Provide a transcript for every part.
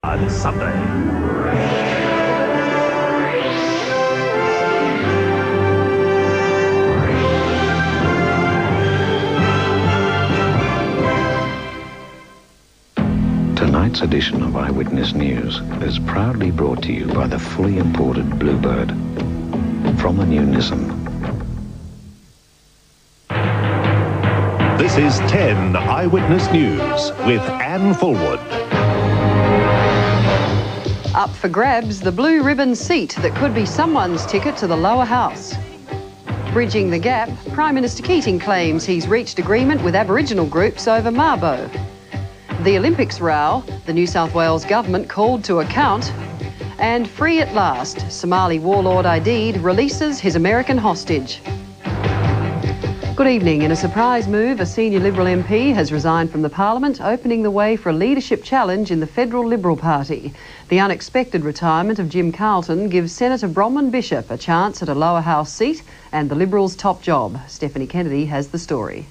On Sunday. Tonight's edition of Eyewitness News is proudly brought to you by the fully imported Bluebird from the new Nissan. This is 10 Eyewitness News with Anne Fulwood. Up for grabs, the blue ribbon seat that could be someone's ticket to the lower house. Bridging the gap, Prime Minister Keating claims he's reached agreement with Aboriginal groups over Mabo. The Olympics row, the New South Wales government called to account. And free at last, Somali warlord Aidid releases his American hostage. Good evening. In a surprise move, a senior Liberal MP has resigned from the Parliament, opening the way for a leadership challenge in the Federal Liberal Party. The unexpected retirement of Jim Carlton gives Senator Bronwyn Bishop a chance at a lower house seat and the Liberals' top job. Stephanie Kennedy has the story.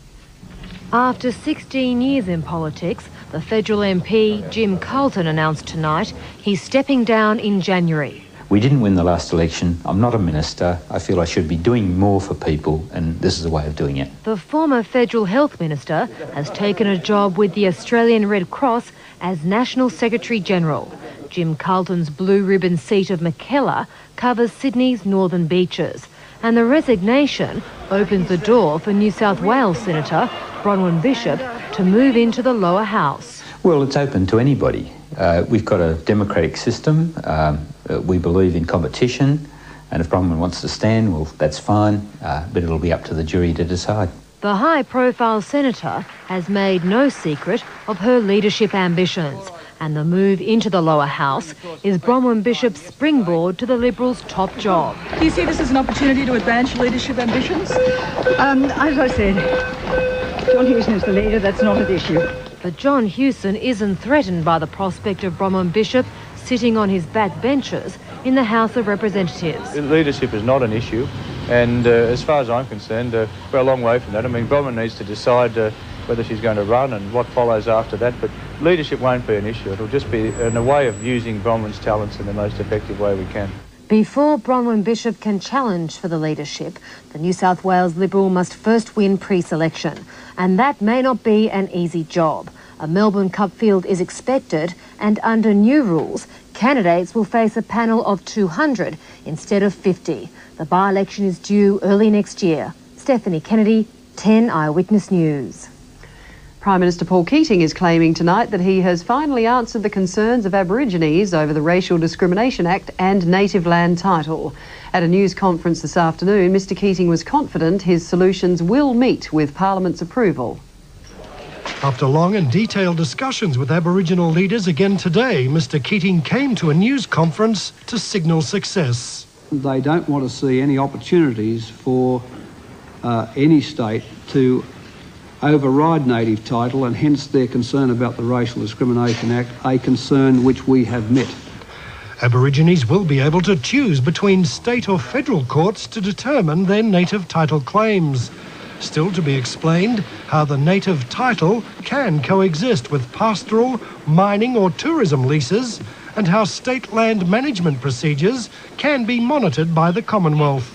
After 16 years in politics, the federal MP Jim Carlton announced tonight he's stepping down in January. We didn't win the last election. I'm not a minister. I feel I should be doing more for people, and this is a way of doing it. The former federal health minister has taken a job with the Australian Red Cross as National Secretary General. Jim Carlton's blue ribbon seat of Mackellar covers Sydney's northern beaches, and the resignation opens the door for New South Wales Senator Bronwyn Bishop to move into the lower house. Well, it's open to anybody. We've got a democratic system. We believe in competition, and if Bronwyn wants to stand, well, that's fine, but it'll be up to the jury to decide. The high-profile senator has made no secret of her leadership ambitions, and the move into the lower house is Bronwyn Bishop's springboard to the Liberals' top job. Do you see this as an opportunity to advance your leadership ambitions? As I said, John Hewson is the leader, that's not an issue. But John Hewson isn't threatened by the prospect of Bronwyn Bishop sitting on his back benches in the House of Representatives. Leadership is not an issue, and as far as I'm concerned, we're a long way from that. I mean, Bronwyn needs to decide whether she's going to run and what follows after that, but leadership won't be an issue. It'll just be a way of using Bronwyn's talents in the most effective way we can. Before Bronwyn Bishop can challenge for the leadership, the New South Wales Liberal must first win pre-selection, and that may not be an easy job. A Melbourne Cup field is expected, and under new rules, candidates will face a panel of 200 instead of 50. The by-election is due early next year. Stephanie Kennedy, 10 Eyewitness News. Prime Minister Paul Keating is claiming tonight that he has finally answered the concerns of Aborigines over the Racial Discrimination Act and native land title. At a news conference this afternoon, Mr Keating was confident his solutions will meet with Parliament's approval. After long and detailed discussions with Aboriginal leaders again today, Mr Keating came to a news conference to signal success. They don't want to see any opportunities for any state to override native title, and hence their concern about the Racial Discrimination Act, a concern which we have met. Aborigines will be able to choose between state or federal courts to determine their native title claims. Still to be explained how the native title can coexist with pastoral, mining or tourism leases, and how state land management procedures can be monitored by the Commonwealth.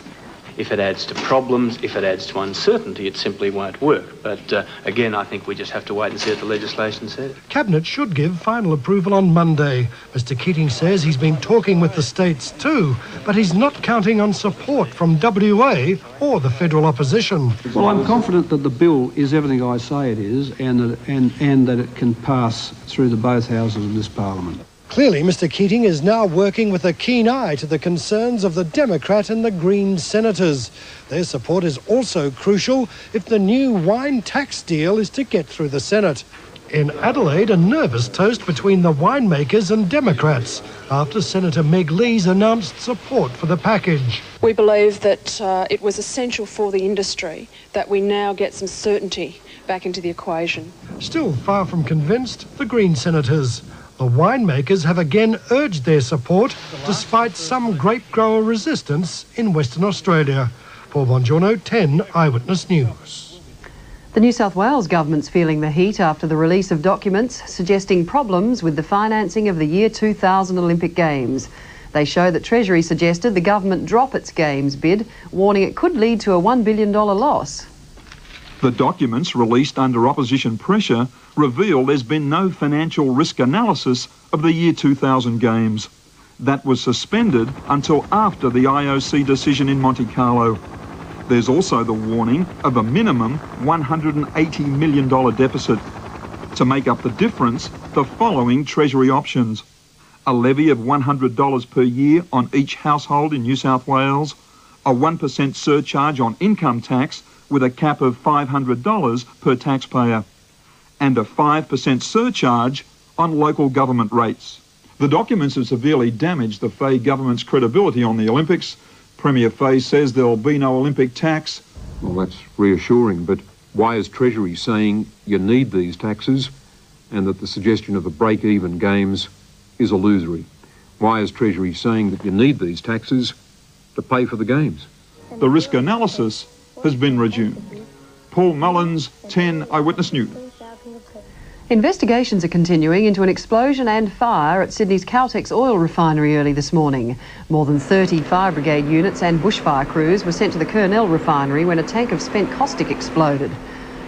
If it adds to problems, if it adds to uncertainty, it simply won't work. But again, I think we just have to wait and see what the legislation says. Cabinet should give final approval on Monday. Mr Keating says he's been talking with the states too, but he's not counting on support from WA or the federal opposition. Well, I'm confident that the bill is everything I say it is, and that it can pass through the both houses of this Parliament. Clearly, Mr Keating is now working with a keen eye to the concerns of the Democrat and the Green senators. Their support is also crucial if the new wine tax deal is to get through the Senate. In Adelaide, a nervous toast between the winemakers and Democrats after Senator Meg Lees announced support for the package. We believe that it was essential for the industry that we now get some certainty back into the equation. Still far from convinced, the Green senators. The winemakers have again urged their support despite some grape grower resistance in Western Australia. Paul Bongiorno, 10 Eyewitness News. The New South Wales government's feeling the heat after the release of documents suggesting problems with the financing of the year 2000 Olympic Games. They show that Treasury suggested the government drop its Games bid, warning it could lead to a $1 billion loss. The documents, released under opposition pressure, reveal there's been no financial risk analysis of the year 2000 Games. That was suspended until after the IOC decision in Monte Carlo. There's also the warning of a minimum $180 million deficit. To make up the difference, the following Treasury options: a levy of $100 per year on each household in New South Wales, a 1% surcharge on income tax with a cap of $500 per taxpayer, and a 5% surcharge on local government rates. The documents have severely damaged the Fay government's credibility on the Olympics. Premier Fay says there'll be no Olympic tax. Well, that's reassuring, but why is Treasury saying you need these taxes and that the suggestion of a break-even Games is illusory? Why is Treasury saying that you need these taxes to pay for the Games? The risk analysis has been resumed. Paul Mullins, 10 Eyewitness News. Investigations are continuing into an explosion and fire at Sydney's Caltex oil refinery early this morning. More than 30 fire brigade units and bushfire crews were sent to the Kurnell refinery when a tank of spent caustic exploded.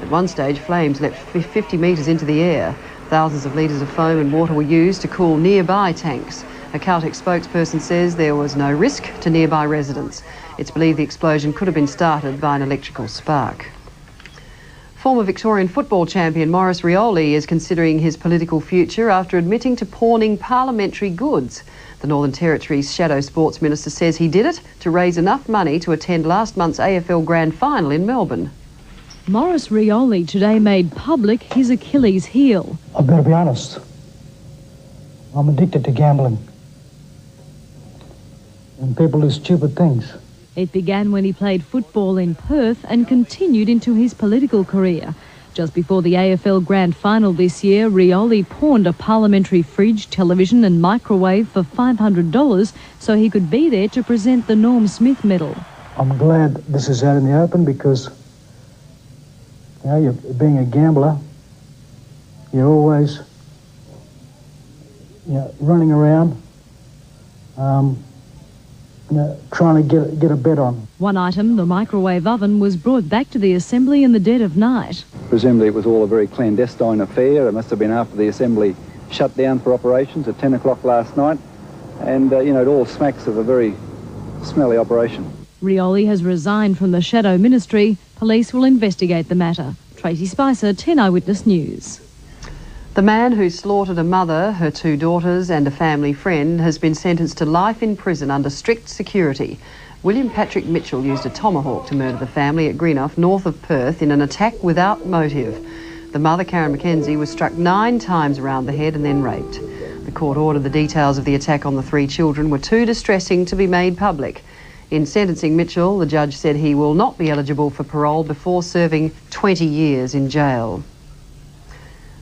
At one stage, flames leapt 50 metres into the air. Thousands of litres of foam and water were used to cool nearby tanks. A Caltex spokesperson says there was no risk to nearby residents. It's believed the explosion could have been started by an electrical spark. Former Victorian football champion Maurice Rioli is considering his political future after admitting to pawning parliamentary goods. The Northern Territory's Shadow Sports Minister says he did it to raise enough money to attend last month's AFL Grand Final in Melbourne. Maurice Rioli today made public his Achilles heel. I've got to be honest. I'm addicted to gambling. And people do stupid things. It began when he played football in Perth and continued into his political career. Just before the AFL Grand Final this year, Rioli pawned a parliamentary fridge, television and microwave for $500 so he could be there to present the Norm Smith Medal. I'm glad this is out in the open because, you know, you're being a gambler, you're always, you know, running around, trying to get a bet on. One item, the microwave oven, was brought back to the Assembly in the dead of night. Presumably it was all a very clandestine affair. It must have been after the Assembly shut down for operations at 10 o'clock last night. And, it all smacks of a very smelly operation. Rioli has resigned from the Shadow Ministry. Police will investigate the matter. Tracy Spicer, 10 Eyewitness News. The man who slaughtered a mother, her 2 daughters and a family friend has been sentenced to life in prison under strict security. William Patrick Mitchell used a tomahawk to murder the family at Greenough, north of Perth, in an attack without motive. The mother, Karen McKenzie, was struck 9 times around the head and then raped. The court ordered the details of the attack on the 3 children were too distressing to be made public. In sentencing Mitchell, the judge said he will not be eligible for parole before serving 20 years in jail.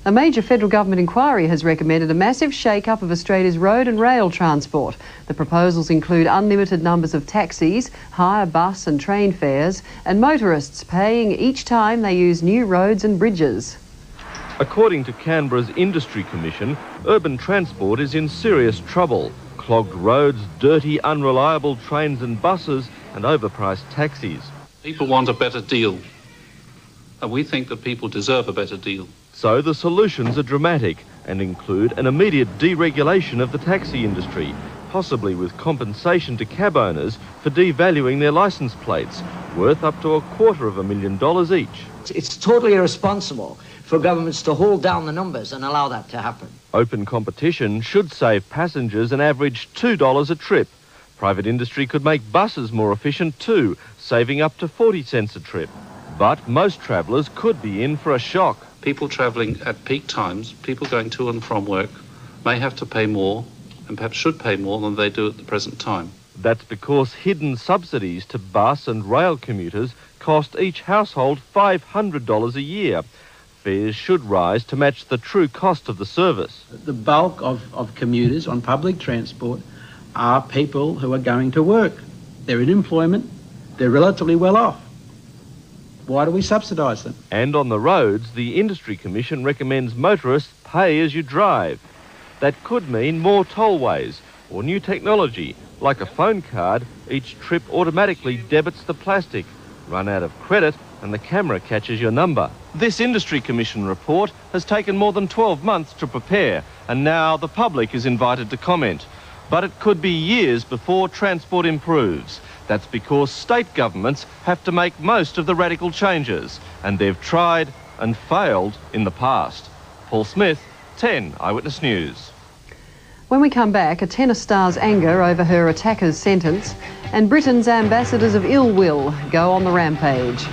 A major federal government inquiry has recommended a massive shake-up of Australia's road and rail transport. The proposals include unlimited numbers of taxis, higher bus and train fares, and motorists paying each time they use new roads and bridges. According to Canberra's Industry Commission, urban transport is in serious trouble. Clogged roads, dirty, unreliable trains and buses, and overpriced taxis. People want a better deal, and we think that people deserve a better deal. So the solutions are dramatic and include an immediate deregulation of the taxi industry, possibly with compensation to cab owners for devaluing their licence plates, worth up to $250,000 each. It's totally irresponsible for governments to hold down the numbers and allow that to happen. Open competition should save passengers an average $2 a trip. Private industry could make buses more efficient too, saving up to 40 cents a trip. But most travellers could be in for a shock. People travelling at peak times, people going to and from work, may have to pay more, and perhaps should pay more than they do at the present time. That's because hidden subsidies to bus and rail commuters cost each household $500 a year. Fares should rise to match the true cost of the service. The bulk of commuters on public transport are people who are going to work. They're in employment, they're relatively well off. Why do we subsidise them? And on the roads, the Industry Commission recommends motorists pay as you drive. That could mean more tollways or new technology, like a phone card. Each trip automatically debits the plastic. Run out of credit and the camera catches your number. This Industry Commission report has taken more than 12 months to prepare, and now the public is invited to comment. But it could be years before transport improves. That's because state governments have to make most of the radical changes, and they've tried and failed in the past. Paul Smith, 10 Eyewitness News. When we come back, a tennis star's anger over her attacker's sentence, and Britain's ambassadors of ill will go on the rampage.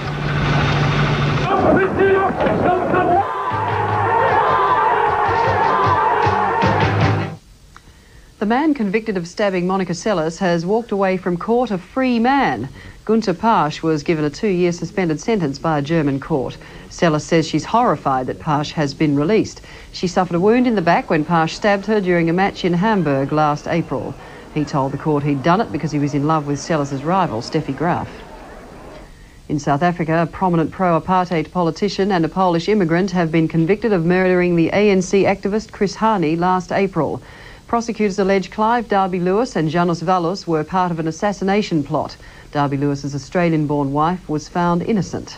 The man convicted of stabbing Monica Seles has walked away from court a free man. Günter Pasch was given a 2-year suspended sentence by a German court. Seles says she's horrified that Pasch has been released. She suffered a wound in the back when Pasch stabbed her during a match in Hamburg last April. He told the court he'd done it because he was in love with Seles' rival, Steffi Graf. In South Africa, a prominent pro-apartheid politician and a Polish immigrant have been convicted of murdering the ANC activist Chris Hani last April. Prosecutors allege Clive Derby-Lewis and Janos Vallos were part of an assassination plot. Derby-Lewis's Australian-born wife was found innocent.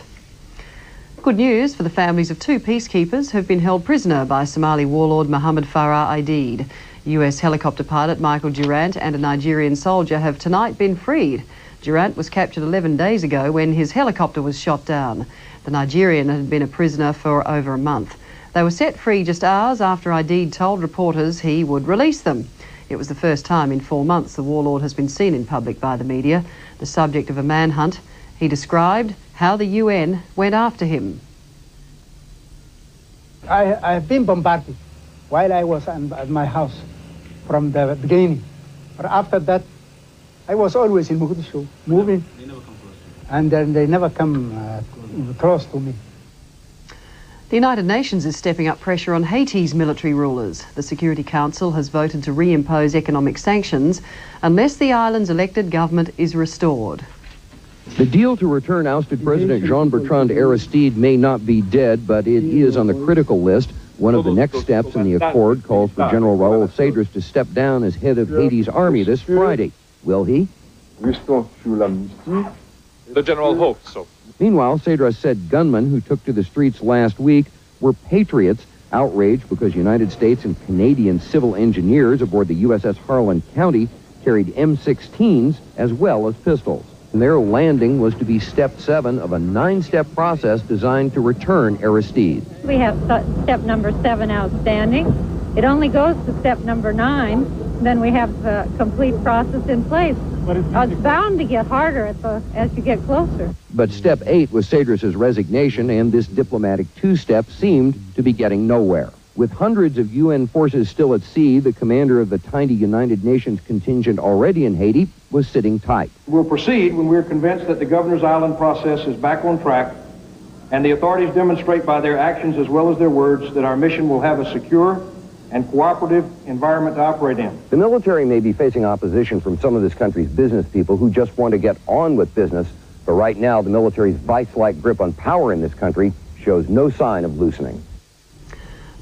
Good news for the families of 2 peacekeepers who've been held prisoner by Somali warlord Mohammed Farah Aidid. US helicopter pilot Michael Durant and a Nigerian soldier have tonight been freed. Durant was captured 11 days ago when his helicopter was shot down. The Nigerian had been a prisoner for over a month. They were set free just hours after Aidid told reporters he would release them. It was the first time in 4 months the warlord has been seen in public by the media, the subject of a manhunt. He described how the UN went after him. I have been bombarded while I was at my house from the beginning. But after that, I was always in Mogadishu, moving. They never come close. And then they never come close to me. The United Nations is stepping up pressure on Haiti's military rulers. The Security Council has voted to reimpose economic sanctions unless the island's elected government is restored. The deal to return ousted President Jean-Bertrand Aristide may not be dead, but it is on the critical list. One of the next steps in the accord calls for General Raul Cedras to step down as head of Haiti's army this Friday. Will he? The general hopes so. Meanwhile, Cedras said gunmen who took to the streets last week were patriots, outraged because United States and Canadian civil engineers aboard the USS Harlan County carried M16s as well as pistols. And their landing was to be step 7 of a 9-step process designed to return Aristide. We have step number 7 outstanding. It only goes to step number 9. Then we have the complete process in place. It's bound to get harder as you get closer. But step 8 was Cedras' resignation, and this diplomatic 2-step seemed to be getting nowhere. With hundreds of UN forces still at sea, the commander of the tiny United Nations contingent already in Haiti was sitting tight. We'll proceed when we're convinced that the Governor's Island process is back on track and the authorities demonstrate by their actions as well as their words that our mission will have a secure and cooperative environment to operate in. The military may be facing opposition from some of this country's business people who just want to get on with business, but right now the military's vice-like grip on power in this country shows no sign of loosening.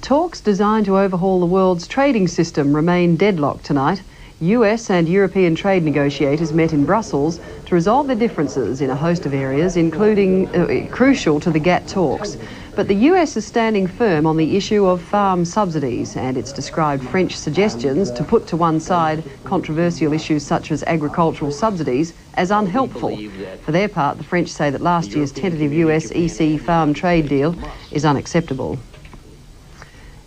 Talks designed to overhaul the world's trading system remain deadlocked tonight. US and European trade negotiators met in Brussels to resolve their differences in a host of areas, including crucial to the GATT talks. But the US is standing firm on the issue of farm subsidies, and it's described French suggestions to put to one side controversial issues such as agricultural subsidies as unhelpful. For their part, the French say that last year's tentative US EC farm trade deal is unacceptable.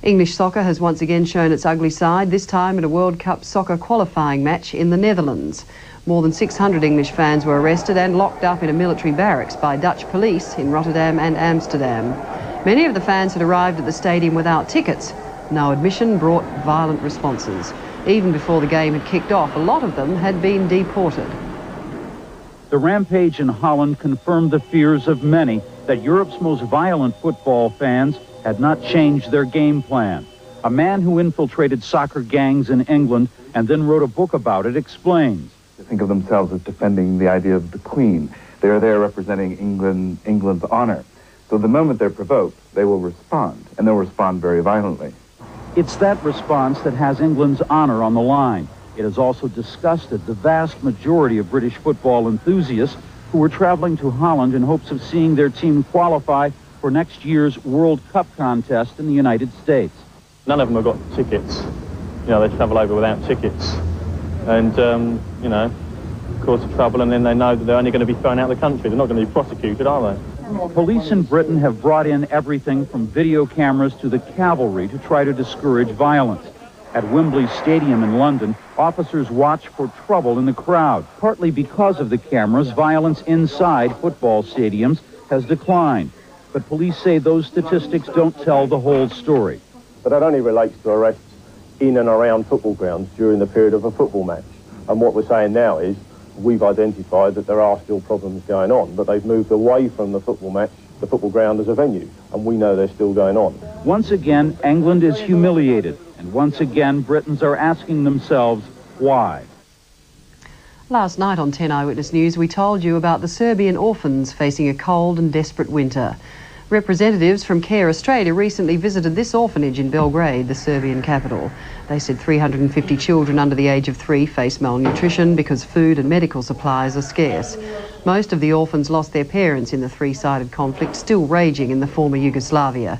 English soccer has once again shown its ugly side, this time at a World Cup soccer qualifying match in the Netherlands. More than 600 English fans were arrested and locked up in a military barracks by Dutch police in Rotterdam and Amsterdam. Many of the fans had arrived at the stadium without tickets. No admission brought violent responses. Even before the game had kicked off, a lot of them had been deported. The rampage in Holland confirmed the fears of many that Europe's most violent football fans had not changed their game plan. A man who infiltrated soccer gangs in England and then wrote a book about it explains. They think of themselves as defending the idea of the Queen. They're there representing England's honour. So the moment they're provoked, they will respond, and they'll respond very violently. It's that response that has England's honour on the line. It has also disgusted the vast majority of British football enthusiasts who were travelling to Holland in hopes of seeing their team qualify for next year's World Cup contest in the United States. None of them have got tickets. You know, they travel over without tickets. And, you know, cause trouble, and then they know that they're only going to be thrown out of the country. They're not going to be prosecuted, are they? Police in Britain have brought in everything from video cameras to the cavalry to try to discourage violence. At Wembley Stadium in London, officers watch for trouble in the crowd. Partly because of the cameras, violence inside football stadiums has declined. But police say those statistics don't tell the whole story. But that only relates to arrests in and around football grounds during the period of a football match. And what we're saying now is we've identified that there are still problems going on, but they've moved away from the football match, the football ground as a venue, and we know they're still going on. Once again, England is humiliated, and once again, Britons are asking themselves why. Last night on 10 Eyewitness News, we told you about the Serbian orphans facing a cold and desperate winter. Representatives from Care Australia recently visited this orphanage in Belgrade, the Serbian capital. They said 350 children under the age of 3 face malnutrition because food and medical supplies are scarce. Most of the orphans lost their parents in the three-sided conflict still raging in the former Yugoslavia.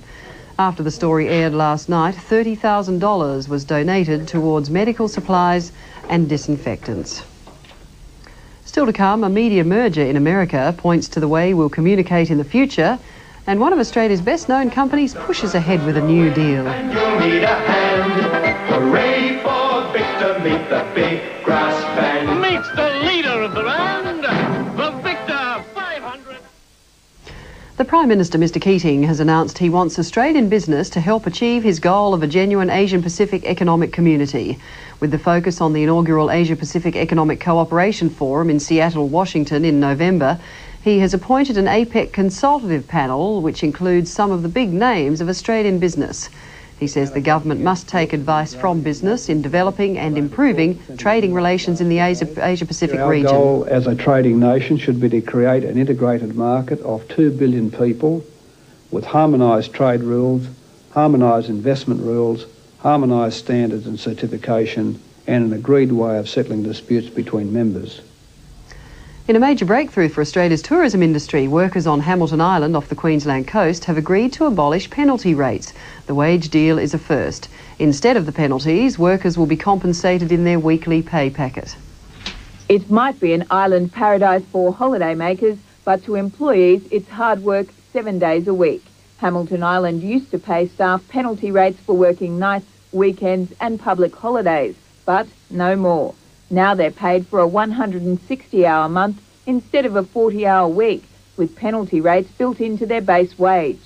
After the story aired last night, $30,000 was donated towards medical supplies and disinfectants. Still to come, a media merger in America points to the way we'll communicate in the future, and one of Australia's best-known companies pushes ahead with a new deal. You'll need a hand. Hooray for Victor, meet the big grass band. Meet the leader of the band, the Victor 500. The Prime Minister, Mr Keating, has announced he wants Australian business to help achieve his goal of a genuine Asian-Pacific economic community. With the focus on the inaugural Asia-Pacific Economic Cooperation Forum in Seattle, Washington in November, he has appointed an APEC consultative panel which includes some of the big names of Australian business. He says the government must take advice from business in developing and improving trading relations in the Asia-Pacific region. Our goal as a trading nation should be to create an integrated market of 2 billion people with harmonised trade rules, harmonised investment rules, harmonised standards and certification, and an agreed way of settling disputes between members. In a major breakthrough for Australia's tourism industry, workers on Hamilton Island off the Queensland coast have agreed to abolish penalty rates. The wage deal is a first. Instead of the penalties, workers will be compensated in their weekly pay packet. It might be an island paradise for holidaymakers, but to employees it's hard work 7 days a week. Hamilton Island used to pay staff penalty rates for working nights, weekends and public holidays, but no more. Now they're paid for a 160-hour month instead of a 40-hour week, with penalty rates built into their base wage.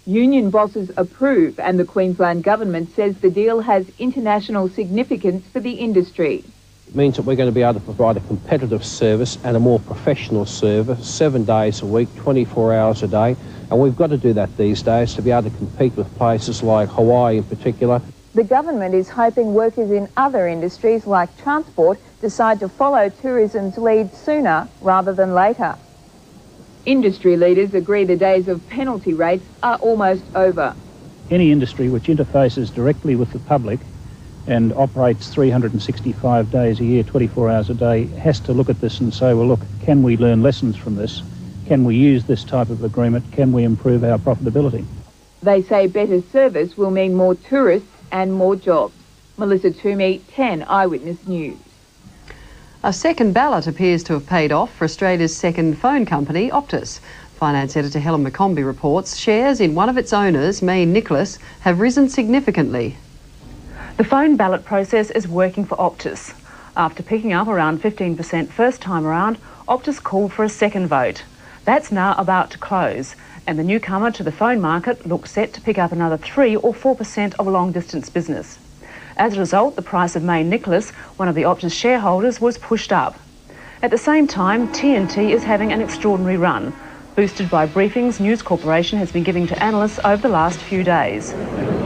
Union bosses approve, and the Queensland government says the deal has international significance for the industry. It means that we're going to be able to provide a competitive service and a more professional service, 7 days a week, 24 hours a day, and we've got to do that these days to be able to compete with places like Hawaii in particular. The government is hoping workers in other industries like transport decide to follow tourism's lead sooner rather than later. Industry leaders agree the days of penalty rates are almost over. Any industry which interfaces directly with the public and operates 365 days a year, 24 hours a day, has to look at this and say, well, look, can we learn lessons from this? Can we use this type of agreement? Can we improve our profitability? They say better service will mean more tourists and more jobs. Melissa Toomey, 10 Eyewitness News. A second ballot appears to have paid off for Australia's second phone company, Optus. Finance editor Helen McCombie reports shares in one of its owners, Maine Nicholas, have risen significantly. The phone ballot process is working for Optus. After picking up around 15% first time around, Optus called for a second vote. That's now about to close, and the newcomer to the phone market looks set to pick up another 3 or 4% of long-distance business. As a result, the price of Maine Nicholas, one of the Optus shareholders, was pushed up. At the same time, TNT is having an extraordinary run, boosted by briefings News Corporation has been giving to analysts over the last few days.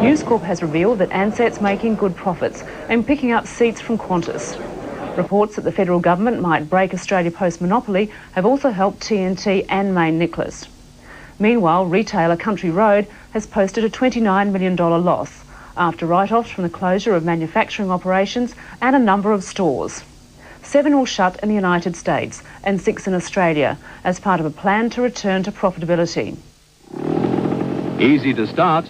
News Corp has revealed that Ansat's making good profits and picking up seats from Qantas. Reports that the federal government might break Australia Post monopoly have also helped TNT and Main Nicholas. Meanwhile, retailer Country Road has posted a $29 million loss after write-offs from the closure of manufacturing operations and a number of stores. 7 will shut in the United States and 6 in Australia as part of a plan to return to profitability. Easy to start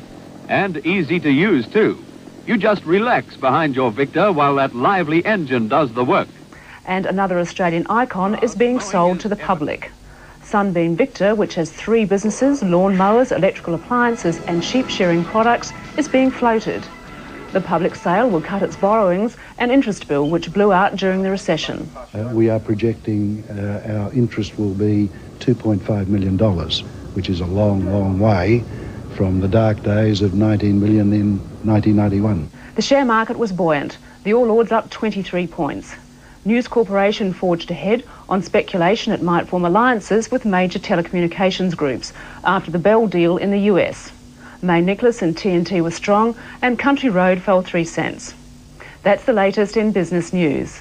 and easy to use too. You just relax behind your Victor while that lively engine does the work. And another Australian icon is being sold to the public. Sunbeam Victor, which has 3 businesses, lawn mowers, electrical appliances and sheep shearing products, is being floated. The public sale will cut its borrowings and interest bill, which blew out during the recession. We are projecting our interest will be $2.5 million, which is a long, long way from the dark days of $19 million in 1991. The share market was buoyant. The All Ords up 23 points. News Corporation forged ahead on speculation it might form alliances with major telecommunications groups after the Bell deal in the US. May Nicholas and TNT were strong and Country Road fell 3 cents. That's the latest in business news.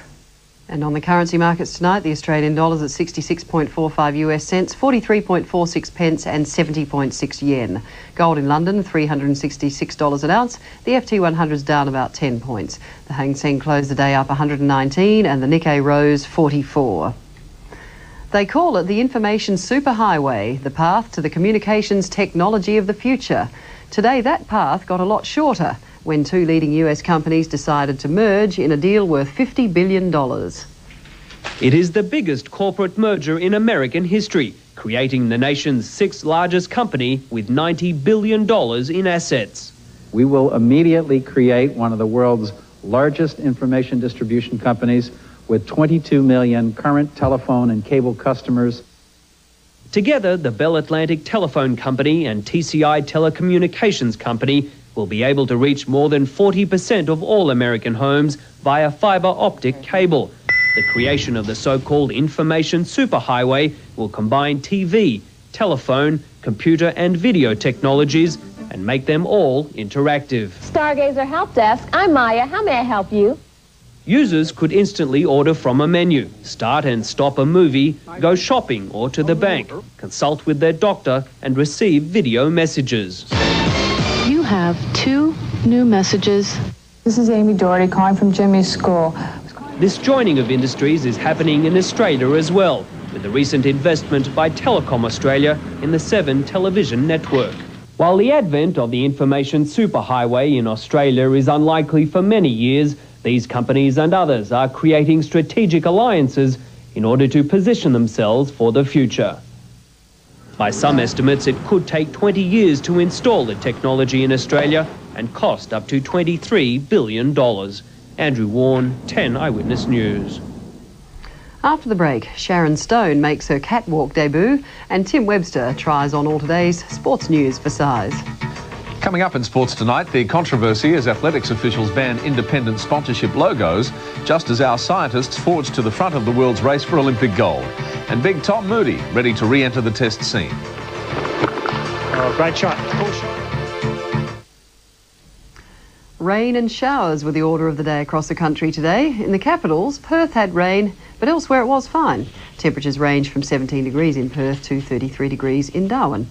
And on the currency markets tonight, the Australian dollar's at 66.45 US cents, 43.46 pence and 70.6 yen. Gold in London, $366 an ounce. The FT100's down about 10 points. The Hang Seng closed the day up 119 and the Nikkei rose 44. They call it the Information Superhighway, the path to the communications technology of the future. Today, that path got a lot shorter when 2 leading US companies decided to merge in a deal worth $50 billion. It is the biggest corporate merger in American history, creating the nation's 6th largest company with $90 billion in assets. We will immediately create one of the world's largest information distribution companies with 22 million current telephone and cable customers. Together, the Bell Atlantic Telephone Company and TCI Telecommunications Company will be able to reach more than 40% of all American homes via fibre optic cable. The creation of the so-called Information Superhighway will combine TV, telephone, computer and video technologies and make them all interactive. Stargazer Help Desk, I'm Maya. How may I help you? Users could instantly order from a menu, start and stop a movie, go shopping or to the bank, consult with their doctor and receive video messages. You have 2 new messages. This is Amy Doherty calling from Jimmy's school. This joining of industries is happening in Australia as well, with the recent investment by Telecom Australia in the 7 television network. While the advent of the Information Superhighway in Australia is unlikely for many years, these companies and others are creating strategic alliances in order to position themselves for the future. By some estimates, it could take 20 years to install the technology in Australia and cost up to $23 billion. Andrew Warren, 10 Eyewitness News. After the break, Sharon Stone makes her catwalk debut and Tim Webster tries on all today's sports news for size. Coming up in sports tonight, the controversy as athletics officials ban independent sponsorship logos, just as our scientists forge to the front of the world's race for Olympic gold. And big Tom Moody ready to re-enter the test scene. Oh, great shot. Cool shot. Rain and showers were the order of the day across the country today. In the capitals, Perth had rain, but elsewhere it was fine. Temperatures range from 17 degrees in Perth to 33 degrees in Darwin.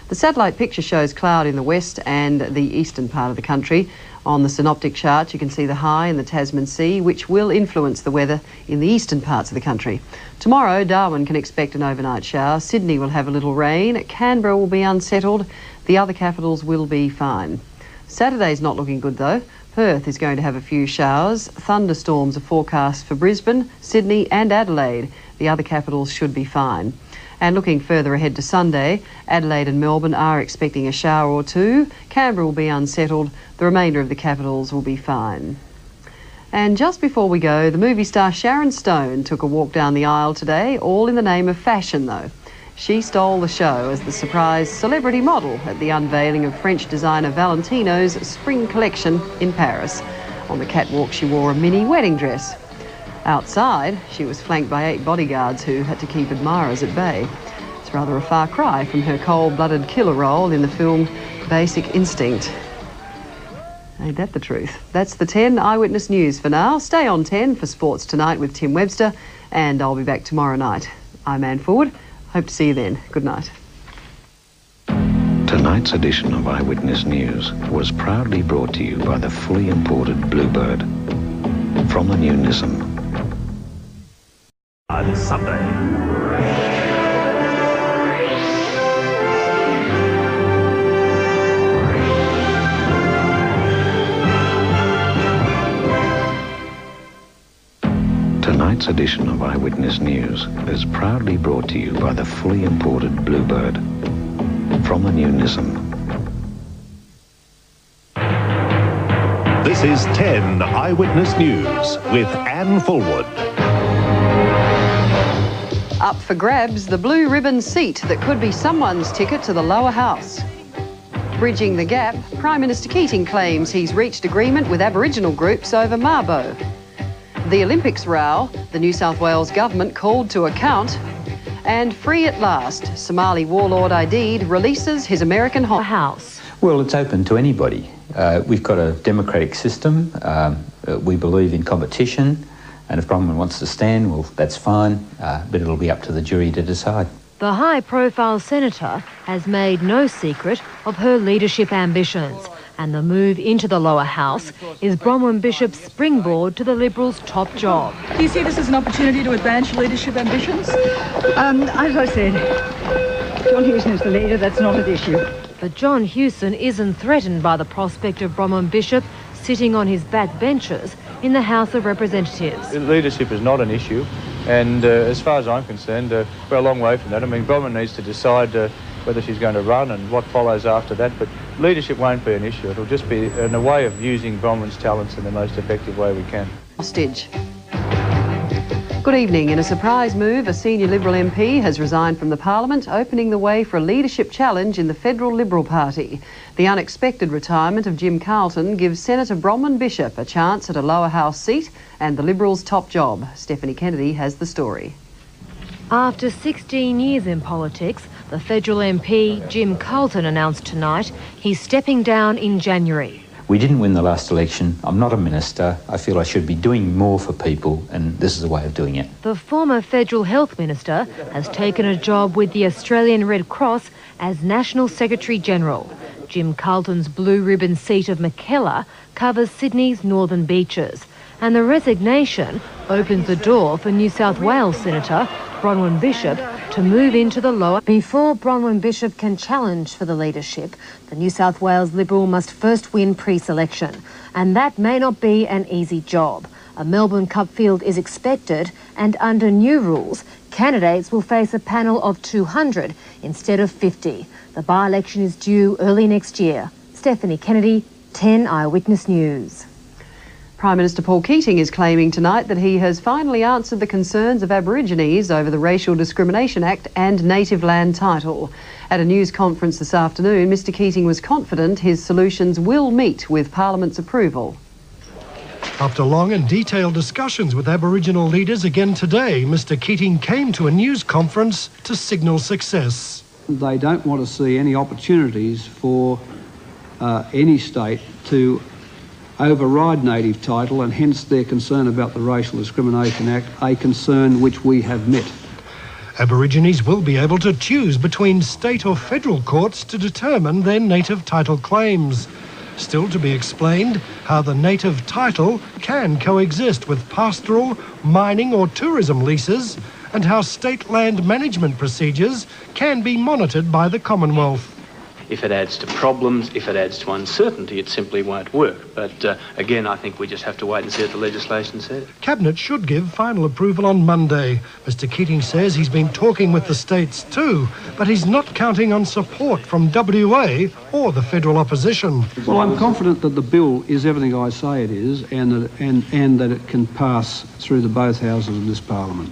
The satellite picture shows cloud in the west and the eastern part of the country. On the synoptic chart, you can see the high in the Tasman Sea, which will influence the weather in the eastern parts of the country. Tomorrow, Darwin can expect an overnight shower. Sydney will have a little rain. Canberra will be unsettled. The other capitals will be fine. Saturday's not looking good, though. Perth is going to have a few showers. Thunderstorms are forecast for Brisbane, Sydney and Adelaide. The other capitals should be fine. And looking further ahead to Sunday, Adelaide and Melbourne are expecting a shower or 2. Canberra will be unsettled. The remainder of the capitals will be fine. And just before we go, the movie star Sharon Stone took a walk down the aisle today, all in the name of fashion, though. She stole the show as the surprise celebrity model at the unveiling of French designer Valentino's spring collection in Paris. On the catwalk, she wore a mini wedding dress. Outside, she was flanked by 8 bodyguards who had to keep admirers at bay. It's rather a far cry from her cold-blooded killer role in the film Basic Instinct. Ain't that the truth? That's the 10 Eyewitness News for now. Stay on 10 for Sports Tonight with Tim Webster, and I'll be back tomorrow night. I'm Anne Ford. Hope to see you then. Good night. Tonight's edition of Eyewitness News was proudly brought to you by the fully imported Bluebird from the new Nissan. On Sunday. Tonight's edition of Eyewitness News is proudly brought to you by the fully imported Bluebird from the new Nissan. This is 10 Eyewitness News with Anne Fulwood. Up for grabs, the blue ribbon seat that could be someone's ticket to the lower house. Bridging the gap, Prime Minister Keating claims he's reached agreement with Aboriginal groups over Mabo. The Olympics row, the New South Wales government called to account. And free at last, Somali warlord Aidid releases his American house. Well, it's open to anybody. We've got a democratic system. We believe in competition. And if Bronwyn wants to stand, well, that's fine. But it'll be up to the jury to decide. The high-profile senator has made no secret of her leadership ambitions, and the move into the lower house is Bronwyn Bishop's springboard to the Liberals' top job. Do you see this as an opportunity to advance your leadership ambitions? As I said, John Hewson is the leader, that's not an issue. But John Hewson isn't threatened by the prospect of Bronwyn Bishop sitting on his back benches in the House of Representatives. Leadership is not an issue, and as far as I'm concerned, we're a long way from that. I mean, Bronwyn needs to decide whether she's going to run and what follows after that, but leadership won't be an issue. It'll just be a way of using Bronwyn's talents in the most effective way we can. Hostage. Good evening. In a surprise move, a senior Liberal MP has resigned from the Parliament, opening the way for a leadership challenge in the Federal Liberal Party. The unexpected retirement of Jim Carlton gives Senator Bronwyn Bishop a chance at a lower house seat and the Liberals' top job. Stephanie Kennedy has the story. After 16 years in politics, the federal MP Jim Carlton announced tonight he's stepping down in January. We didn't win the last election. I'm not a minister. I feel I should be doing more for people, and this is a way of doing it. The former federal health minister has taken a job with the Australian Red Cross as National Secretary General. Jim Carlton's blue ribbon seat of Mackellar covers Sydney's northern beaches, and the resignation opens the door for New South Wales Senator Bronwyn Bishop to move into the lower. Before Bronwyn Bishop can challenge for the leadership, the New South Wales Liberal must first win pre-selection, and that may not be an easy job. A Melbourne Cup field is expected, and under new rules, candidates will face a panel of 200 instead of 50. The by-election is due early next year. Stephanie Kennedy, 10 Eyewitness News. Prime Minister Paul Keating is claiming tonight that he has finally answered the concerns of Aborigines over the Racial Discrimination Act and native land title. At a news conference this afternoon, Mr Keating was confident his solutions will meet with Parliament's approval. After long and detailed discussions with Aboriginal leaders again today, Mr Keating came to a news conference to signal success. They don't want to see any opportunities for any state to override native title, and hence their concern about the Racial Discrimination Act, a concern which we have met. Aborigines will be able to choose between state or federal courts to determine their native title claims. Still to be explained how the native title can coexist with pastoral, mining or tourism leases, and how state land management procedures can be monitored by the Commonwealth. If it adds to problems, if it adds to uncertainty, it simply won't work. But again, I think we just have to wait and see what the legislation says. Cabinet should give final approval on Monday. Mr Keating says he's been talking with the states too, but he's not counting on support from WA or the federal opposition. Well, I'm confident that the bill is everything I say it is, and that it can pass through the both houses of this Parliament.